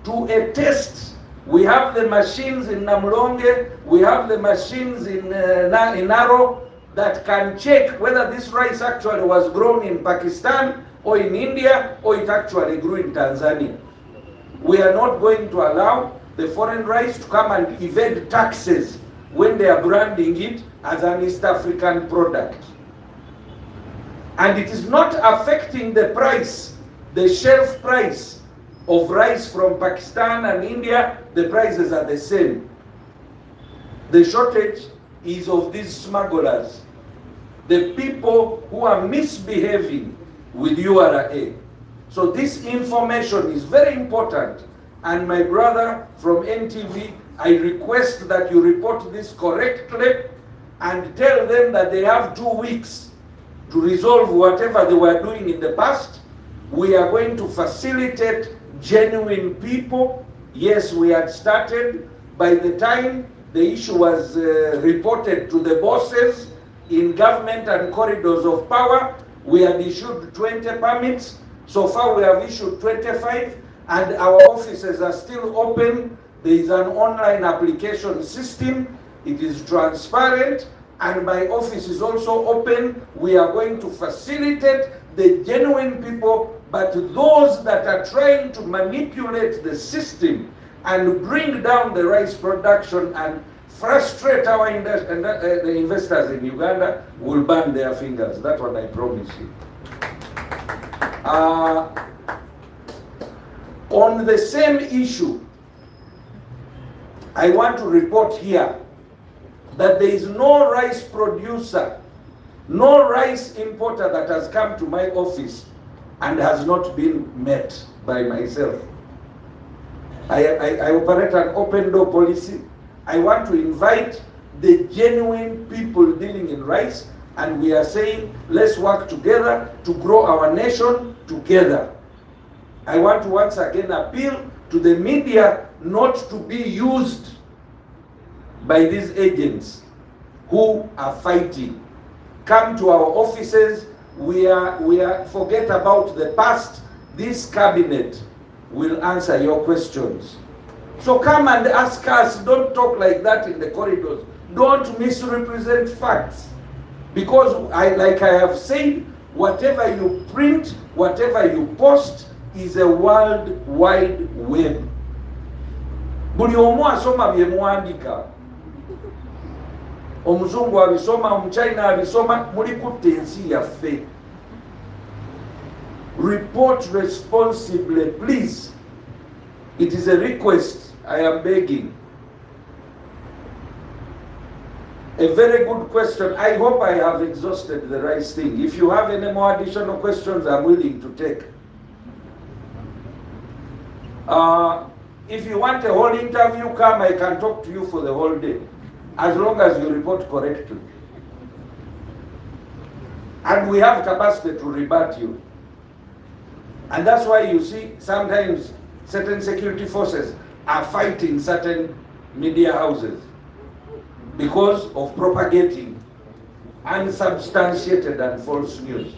to a test. We have the machines in Namlonge, we have the machines in Naro that can check whether this rice actually was grown in Pakistan or in India or it actually grew in Tanzania. We are not going to allow the foreign rice to come and evade taxes when they are branding it as an East African product. And it is not affecting the price, the shelf price of rice from Pakistan and India. The prices are the same. The shortage is of these smugglers, the people who are misbehaving with URA. So this information is very important. And my brother from NTV, I request that you report this correctly and tell them that they have 2 weeks to resolve whatever they were doing in the past. We are going to facilitate genuine people. Yes, we had started. By the time the issue was reported to the bosses in government and corridors of power, we had issued 20 permits. So far we have issued 25, and our offices are still open. There is an online application system. It is transparent, and my office is also open. We are going to facilitate the genuine people, but those that are trying to manipulate the system and bring down the rice production and frustrate our the investors in Uganda will burn their fingers. That's what I promise you. On the same issue, I want to report here that there is no rice producer, no rice importer that has come to my office and has not been met by myself. I operate an open door policy. I want to invite the genuine people dealing in rice, and we are saying, let's work together to grow our nation together. I want to once again appeal to the media not to be used by these agents who are fighting. Come to our offices. We are forget about the past. This cabinet will answer your questions. So come and ask us. Don't talk like that in the corridors. Don't misrepresent facts. Because like I have said, whatever you print, whatever you post is a world wide web. Buli omu asoma bye muandika. Omuzungu abisoma, omuchina abisoma, muli kutte ensi yaffe. Report responsibly, please. It is a request. I am begging. A very good question. I hope I have exhausted the right thing. If you have any more additional questions, I'm willing to take. If you want a whole interview, come, I can talk to you for the whole day, as long as you report correctly. And we have capacity to rebut you. And that's why you see sometimes certain security forces are fighting certain media houses because of propagating unsubstantiated and false news.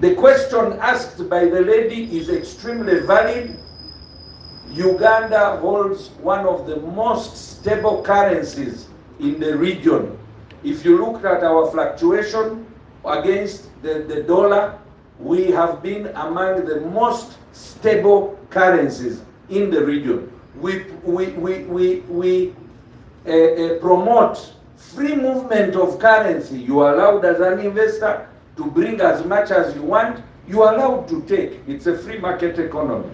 The question asked by the lady is extremely valid. Uganda holds one of the most stable currencies in the region. If you look at our fluctuation against the dollar, we have been among the most stable currencies in the region. We promote free movement of currency. You are allowed as an investor to bring as much as you want. You are allowed to take. It's a free market economy.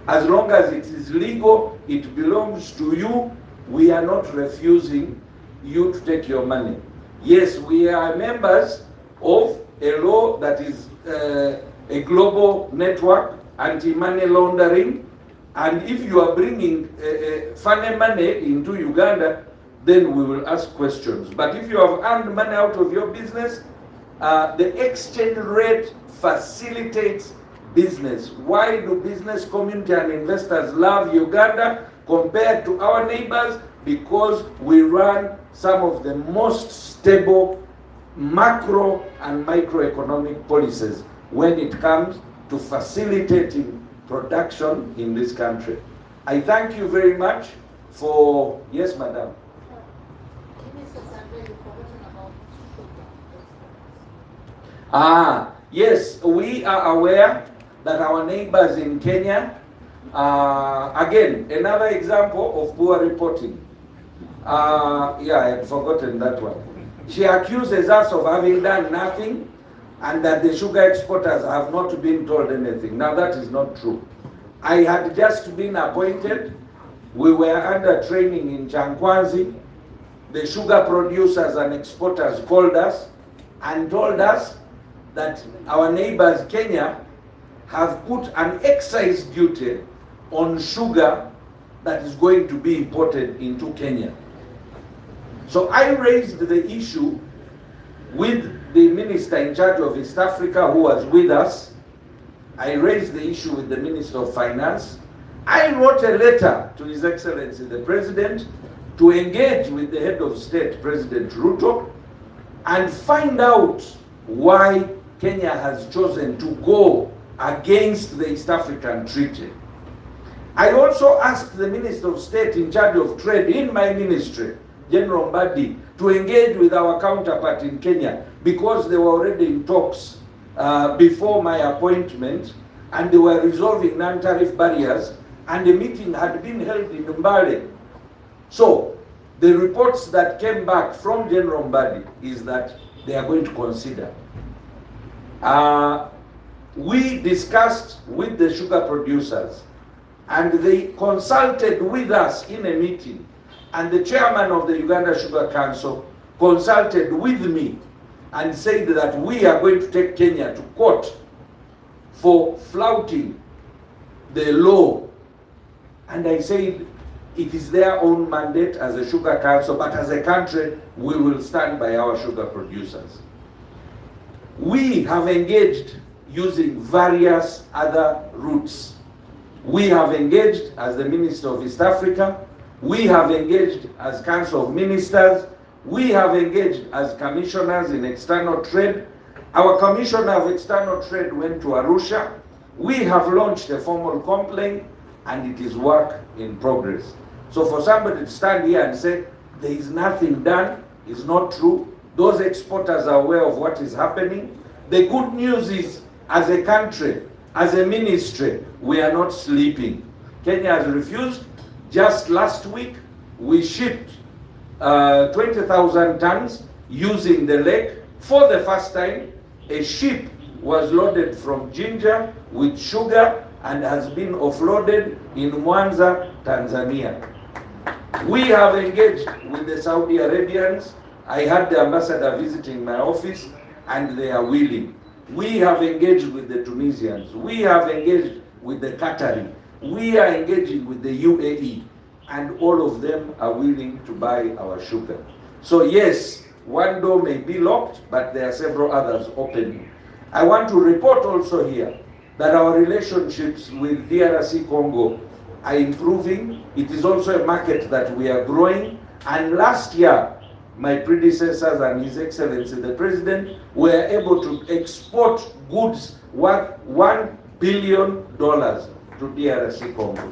As long as it is legal, it belongs to you. We are not refusing you to take your money. Yes, we are members of a law that is a global network, anti-money laundering. And if you are bringing funny money into Uganda, then we will ask questions. But if you have earned money out of your business, the exchange rate facilitates business. Why do business community and investors love Uganda compared to our neighbors? Because we run some of the most stable macro and microeconomic policies when it comes to facilitating production in this country. I thank you very much for, yes, madam. Yes, we are aware that our neighbors in Kenya, again, another example of poor reporting. Yeah, I had forgotten that one. She accuses us of having done nothing and that the sugar exporters have not been told anything. Now that is not true. I had just been appointed. We were under training in Chankwanzi. The sugar producers and exporters called us and told us that our neighbors, Kenya, have put an excise duty on sugar that is going to be imported into Kenya. So I raised the issue with the minister in charge of East Africa who was with us. I raised the issue with the Minister of Finance. I wrote a letter to His Excellency the President to engage with the head of state, President Ruto, and find out why Kenya has chosen to go against the East African Treaty. I also asked the Minister of State in charge of trade in my ministry, General Mbadi, to engage with our counterpart in Kenya because they were already in talks before my appointment and they were resolving non-tariff barriers, and the meeting had been held in Mbale. So the reports that came back from General Mbadi is that they are going to consider. We discussed with the sugar producers and they consulted with us in a meeting, and the chairman of the Uganda Sugar Council consulted with me and said that we are going to take Kenya to court for flouting the law. And I said it is their own mandate as a sugar council, but as a country we will stand by our sugar producers. We have engaged using various other routes. We have engaged as the Minister of East Africa. We have engaged as Council of Ministers. We have engaged as commissioners in external trade. Our Commissioner of External Trade went to Arusha. We have launched a formal complaint and it is work in progress. So for somebody to stand here and say there is nothing done is not true. Those exporters are aware of what is happening. The good news is, as a country, as a ministry, we are not sleeping. Kenya has refused. Just last week, we shipped 20,000 tons using the lake. For the first time, a ship was loaded from Jinja with sugar and has been offloaded in Mwanza, Tanzania. We have engaged with the Saudi Arabians. I had the ambassador visiting my office and they are willing. We have engaged with the Tunisians. We have engaged with the Qatari. We are engaging with the UAE, and all of them are willing to buy our sugar. So yes, one door may be locked, but there are several others opening. I want to report also here that our relationships with DRC Congo are improving. It is also a market that we are growing. And last year, my predecessors and His Excellency the President were able to export goods worth $1 billion to DRC Congo.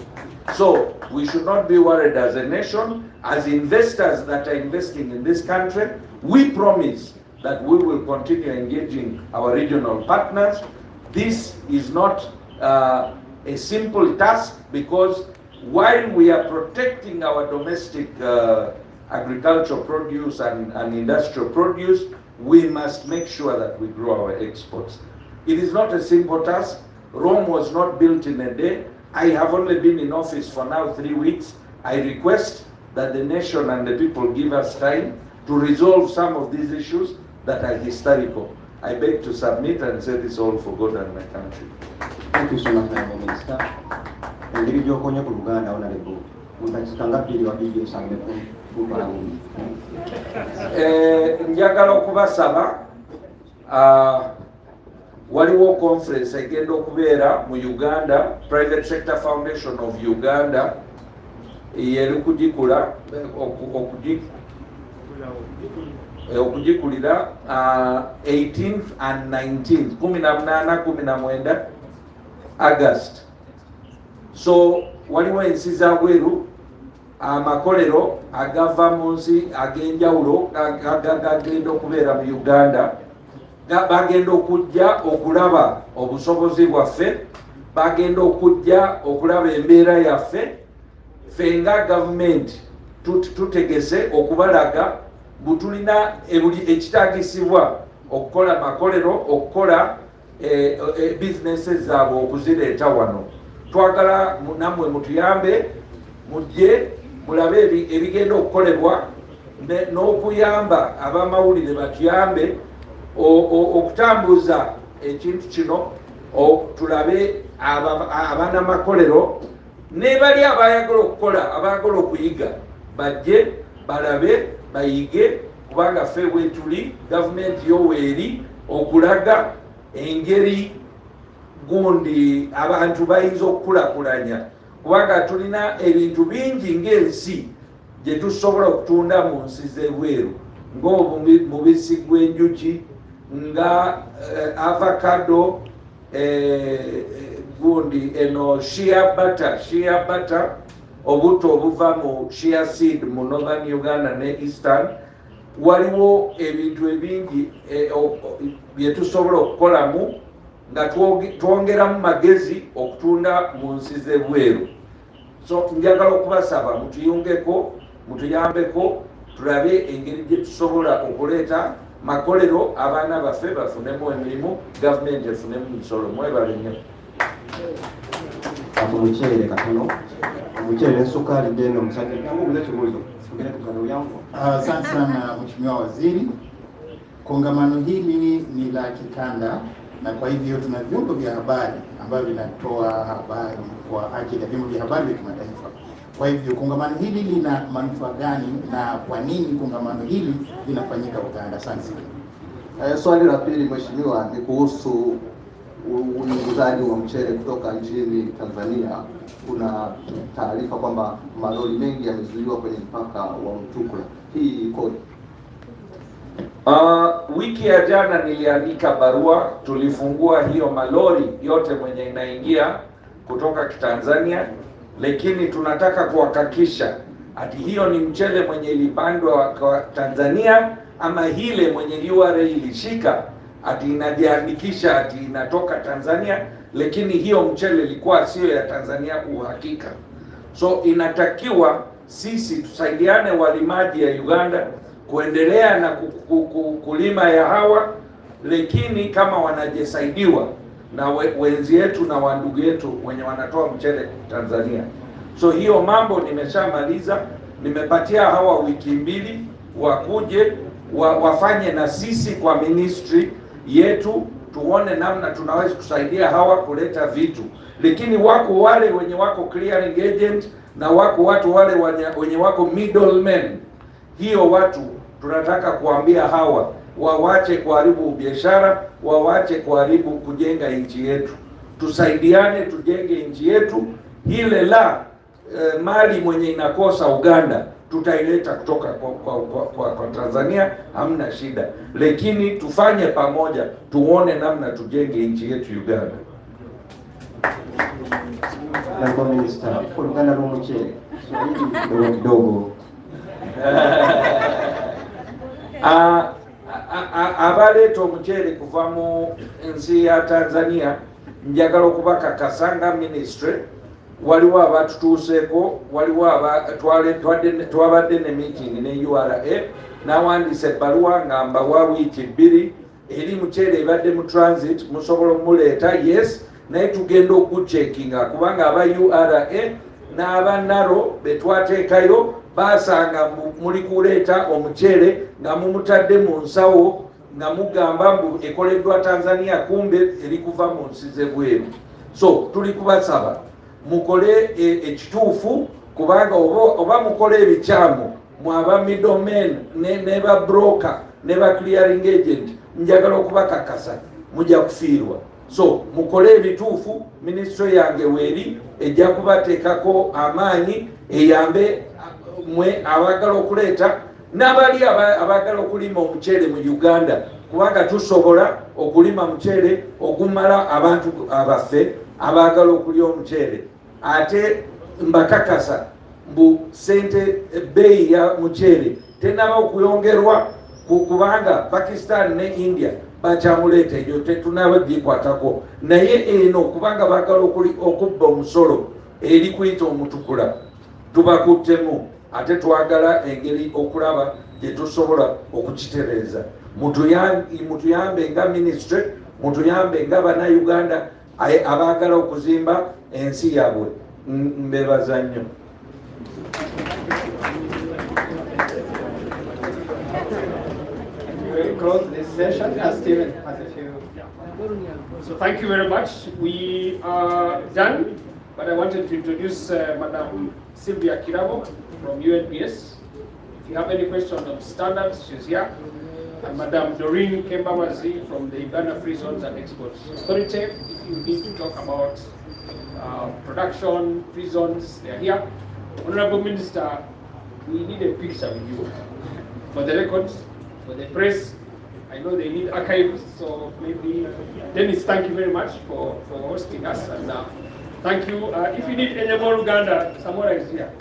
So we should not be worried as a nation. As investors that are investing in this country, we promise that we will continue engaging our regional partners. This is not a simple task, because while we are protecting our domestic agricultural produce and industrial produce, we must make sure that we grow our exports. It is not a simple task. Rome was not built in a day. I have only been in office for now 3 weeks. I request that the nation and the people give us time to resolve some of these issues that are historical. I beg to submit and say this all for God and my country. Thank you so much, Honorable Minister. Engeri okonye ku Luganda Honorable. Mundakitanga pili wa bibi osange kumpala muli. Njagala okubasaba waliwo conference egenda okubeera mu Uganda, Private Sector Foundation of Uganda yeri kugikula okugikulira 18th and 19th 18-19 August. So waliwo ensi za bweru amakolero agava mu nsi ag'enjawulo agenda okubeera mu Uganda, bagenda okujja okulaba obusobozi bwaffe, bagenda okujja okulaba embeera yaffe. Ffe nga gavumenti tutegese okubalaga butulina ekitaagisibwa okukola makolero, okukola businesses zaabwe okuzireeta wano. Twagala nammwe mutuyambe, mujje mulabe ebigenda okukolebwa n'okuyamba ab'amawulire batuyambe okutambuza ekintu kino, tulabe abanamakolero ne bali abayagala okukola, abayagala okuyiga bajje balabe bayige, kubanga ffe bwetuli gavumenti yoweeri okulaga engeri gundi abantu bayinza okukulakulanya, kubanga tulina ebintu bingi ng'ensi gye tusobola okutunda mu nsi z'ebweru, ng'omubisi gw'enjuki, nga avocado, gundi eno shea butter, obuto obuva mu shea seed mu Northern Uganda ne Eastern. Waliwo ebintu ebingi bye tusobola okukolamu nga twongeramu magezi okutunda mu nsi z'ebweru. So njagala okubasaba mutuyungeko, mutuyambeko, tulabe engeri gye tusobola okuleeta makolero abaana baffe bafunemu emirimu, gavumenti efunemu misolo. Mwebale nnyo. Omuceere katono, omuceere n'esukali deno omusajja namubuuza ekibuuzo. Asante sana Mheshimiwa Waziri. Kongamano hili ni la kikanda na kwa hivyo tuna vyombo vya habari ambavyo vinatoa habari kwa ajili ya vyombo vya habari vya kimataifa. Kwa hivyo kongamano hili lina manufaa gani na kwa nini kongamano hili linafanyika Uganda? Asante. Swali la pili Mheshimiwa ni kuhusu uingizaji wa mchele kutoka nchini Tanzania. Kuna taarifa kwamba malori mengi yamezuiwa kwenye mpaka wa Mtukula. Hii ikoje? Wiki ya jana niliandika barua, tulifungua hiyo malori yote mwenye inaingia kutoka Tanzania, lakini tunataka kuhakikisha ati hiyo ni mchele mwenye ilipandwa kwa Tanzania ama hile mwenye URA ilishika ati inajiandikisha ati inatoka Tanzania, lakini hiyo mchele ilikuwa sio ya Tanzania uhakika. So inatakiwa sisi tusaidiane walimaji ya Uganda kuendelea na kulima ya hawa, lakini kama wanajisaidiwa na wenzi yetu na wandugu yetu wenye wanatoa mchele Tanzania. So hiyo mambo nimeshamaliza, nimepatia hawa wiki mbili wakuje wafanye na sisi kwa ministry yetu, tuone namna tunaweza kusaidia hawa kuleta vitu. Lakini wako wale wenye wako clearing agent na wako watu wale wenye wako middlemen. Hiyo watu tunataka kuambia hawa wawache kuharibu biashara, wawache kuharibu kujenga nchi yetu. Tusaidiane tujenge nchi yetu. Hile la mali mwenye inakosa Uganda tutaileta kutoka kwa Tanzania, hamna shida. Lakini tufanye pamoja, tuone namna tujenge nchi yetu Uganda. Na Minister, kulingana na mchele, swali kidogo. Abaleeta omuceere kuva mu nsi ya Tanzania, njagala okubakakasanga ministry waliwo abatutuuseeko, waliwo twabadde ne meeting ne URA n'awandiisa ebbaluwa nga mbawa wiiki 2 eri muceere ebadde mu transit musobola omuleeta, yes, naye tugenda okucheckinga kubanga aba URA n'aba Naro betwateekayo basanga muli kuleeta omuceere nga mumutadde mu nsawo nga mugamba mbu ekoleddwa Tanzania kumbe eri kuva mu nsi z'ebweru. So tuli kubasaba mukole ekituufu kubanga oba mukole ebikyamu mwaba middlemen ne ba broker ne ba clearing agent njagala okubakakasa mujja kufiirwa. So mukole ebituufu, ministry yange weeri ejja kubateekako amaanyi eyambe mwe abagala okuleeta n'abali abagala okulima omuceere mu Uganda kubanga tusobola okulima muceere ogumala abantu abaffe abagala okulya omuceere. Ate mbakakasa mbu sente bei ya muceere tenaba okuyongerwa kubanga Pakistan ne India bakyamuleeta ejo tetunaba gikwatako, naye eno kubanga bagala okubba omusolo eri kuyita omutukula tubakuttemu. Ate twagala engeri okulaba gye tusobola okukitereeza. Mutuyambe nga ministry, mutuyambe nga bannayuganda abagala okuzimba ensi yaabwe. Mbebaza nnyo. We'll close this session. Stephen has a few. So thank you very much. We are done, but I wanted to introduce Madam Sylvia Kirabo from UNPS. If you have any questions on standards, she's here. And Madam Doreen Kembamazi from the Uganda Free Zones and Exports Authority. If you need to talk about production, free zones, they are here. Honorable Minister, we need a picture with you for the records, for the press. I know they need archives, so maybe. Dennis, thank you very much for hosting us. And thank you. If you need any more Uganda, Samora is here.